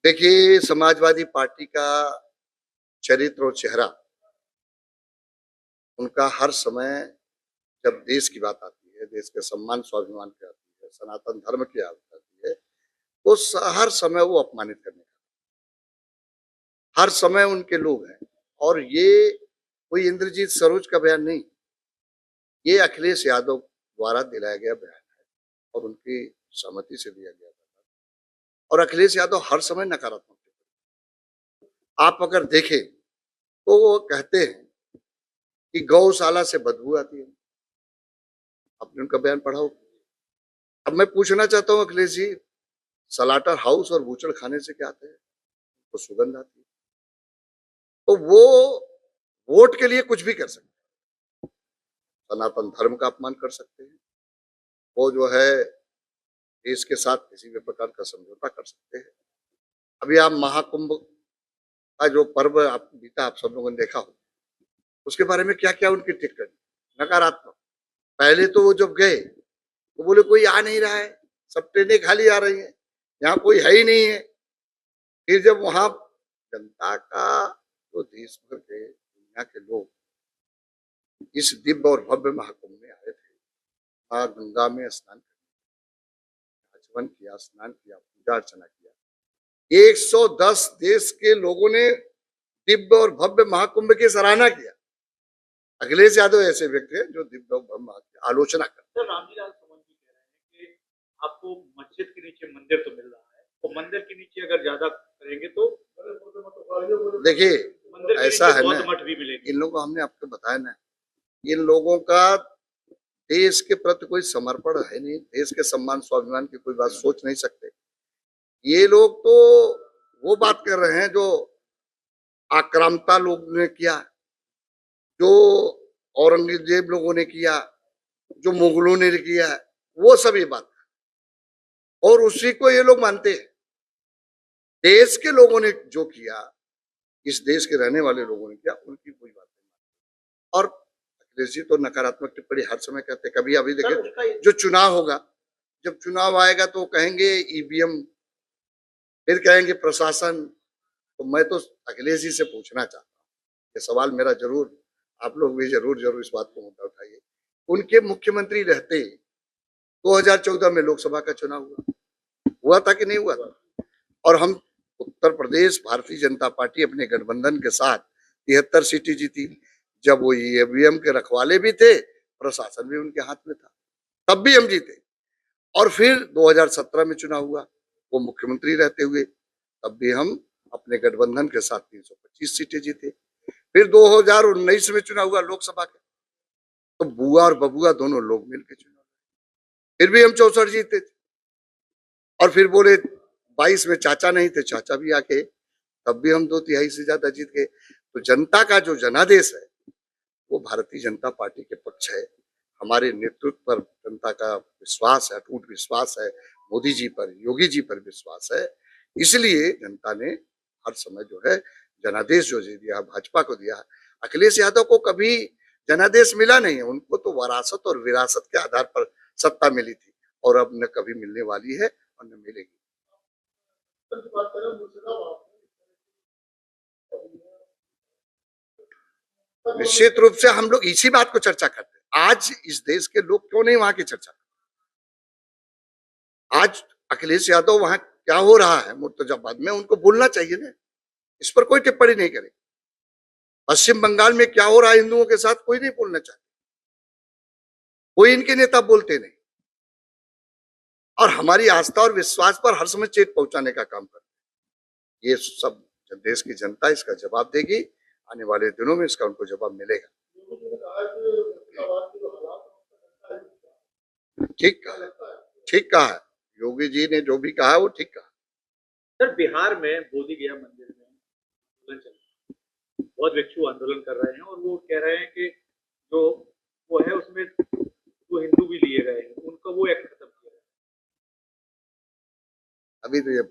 देखिए, समाजवादी पार्टी का चरित्र और चेहरा, उनका हर समय जब देश की बात आती है, देश के सम्मान स्वाभिमान की आती है, सनातन धर्म की बात आती है, तो हर समय वो अपमानित करने का, हर समय उनके लोग हैं। और ये कोई इंद्रजीत सरोज का बयान नहीं, ये अखिलेश यादव द्वारा दिलाया गया बयान है और उनकी सहमति से दिया गया था। और अखिलेश यादव हर समय नकारात्मक टिप्पणी, आप अगर देखें तो वो कहते हैं कि गौशाला से बदबू आती है। आपने उनका बयान पढ़ा हो। अब मैं पूछना चाहता हूँ अखिलेश जी, सलाटर हाउस और बूचड़ खाने से क्या आते हैं? तो सुगंध आती है। तो वो वोट के लिए कुछ भी कर सकते हैं, सनातन धर्म का अपमान कर सकते हैं, वो जो है देश के साथ किसी भी प्रकार का समझौता कर सकते हैं। अभी आप महाकुंभ का जो पर्व आप बीता, आप सब लोगों ने देखा हो, उसके बारे में क्या क्या उनकी टिप्पणी नकारात्मक। पहले तो वो जब गए तो बोले कोई आ नहीं रहा है, सब ट्रेनें खाली आ रही हैं, यहाँ कोई है ही नहीं है। फिर जब वहां जनता का जो देश भर के दुनिया के लोग इस दिव्य और भव्य महाकुंभ में आए थे, वहां गंगा में स्नान किया, आचमन किया, स्नान किया, पूजा अर्चना किया, 110 देश के लोगों ने दिव्य और भव्य महाकुंभ की सराहना किया। अखिलेश यादव ऐसे व्यक्ति हैं जो दिव्य और भव्य महाकुंभ की आलोचना करते हैं। रामजीलाल सुमन जी कह रहे हैं कि आपको मस्जिद के नीचे मंदिर तो मिल रहा है, तो मंदिर के नीचे अगर ज्यादा करेंगे तो देखिए ऐसा है ना, मठ भी मिलेंगे। इन लोगों को हमने आपको बताया ना, इन लोगों का देश के प्रति कोई समर्पण है नहीं, देश के सम्मान स्वाभिमान की कोई बात सोच नहीं सकते। ये लोग तो वो बात कर रहे हैं जो आक्रामकता लोगों ने किया, जो औरंगजेब लोगों ने किया, जो मुगलों ने किया, वो सब ये बात और उसी को ये लोग मानते हैं। देश के लोगों ने जो किया, इस देश के रहने वाले लोगों ने किया, उनकी कोई बात नहीं। और अखिलेश जी तो नकारात्मक टिप्पणी हर समय करते, कभी अभी देखिए जो चुनाव होगा, जब चुनाव आएगा तो कहेंगे ईवीएम, फिर कहेंगे प्रशासन। तो मैं तो अखिलेश जी से पूछना चाहता हूँ, ये सवाल मेरा जरूर, आप लोग भी जरूर जरूर इस बात को मुद्दा उठाइए। उनके मुख्यमंत्री रहते 2014 में लोकसभा का चुनाव हुआ था कि नहीं हुआ था? और हम उत्तर प्रदेश भारतीय जनता पार्टी अपने गठबंधन के साथ 73 सीटें जीती, जब वो ईवीएम के रखवाले भी थे, प्रशासन भी उनके हाथ में था, तब भी हम जीते। और फिर 2017 में चुनाव हुआ, वो मुख्यमंत्री रहते हुए, तब भी हम अपने गठबंधन के साथ 325 सीटें जीते। फिर 2019 में चुनाव हुआ लोकसभा का, तो बुआ और बबुआ दोनों लोग मिलकर चुनाव, फिर भी हम 64 जीते थे। और फिर बोले 22 में चाचा नहीं थे, चाचा भी आके, तब भी हम 2/3 से ज्यादा जीत गए। तो जनता का जो जनादेश है वो भारतीय जनता पार्टी के पक्ष है। हमारे नेतृत्व पर जनता का विश्वास है, अटूट विश्वास है, मोदी जी पर, योगी जी पर विश्वास है। इसलिए जनता ने हर समय जो है जनादेश जो दिया, भाजपा को दिया। अखिलेश यादव को कभी जनादेश मिला नहीं है, उनको तो वरासत और विरासत के आधार पर सत्ता मिली थी और अब न कभी मिलने वाली है और न मिलेगी। निश्चित रूप से हम लोग इसी बात को चर्चा करते हैं। आज इस देश के लोग क्यों नहीं वहां की चर्चा करते? आज अखिलेश यादव वहां क्या हो रहा है मुर्तजाबाद में, उनको बोलना चाहिए ना, इस पर कोई टिप्पणी नहीं करे। पश्चिम बंगाल में क्या हो रहा है हिंदुओं के साथ, कोई नहीं बोलना चाहता, कोई इनके नेता बोलते नहीं। और हमारी आस्था और विश्वास पर हर समय चेत पहुंचाने का काम करते हैं। ये सब देश की जनता इसका जवाब देगी, आने वाले दिनों में इसका उनको जवाब मिलेगा। ठीक कहा, ठीक कहा है योगी जी ने, जो भी कहा वो ठीक कहा। सर, बिहार में बोधी गया मंदिर में आंदोलन चल रहा है, बहुत भिक्षु आंदोलन कर रहे हैं और वो कह रहे हैं कि जो वो है उसमें वो हिंदू भी लिए गए हैं, उनका वो एक्ट खत्म किया। अभी तो ये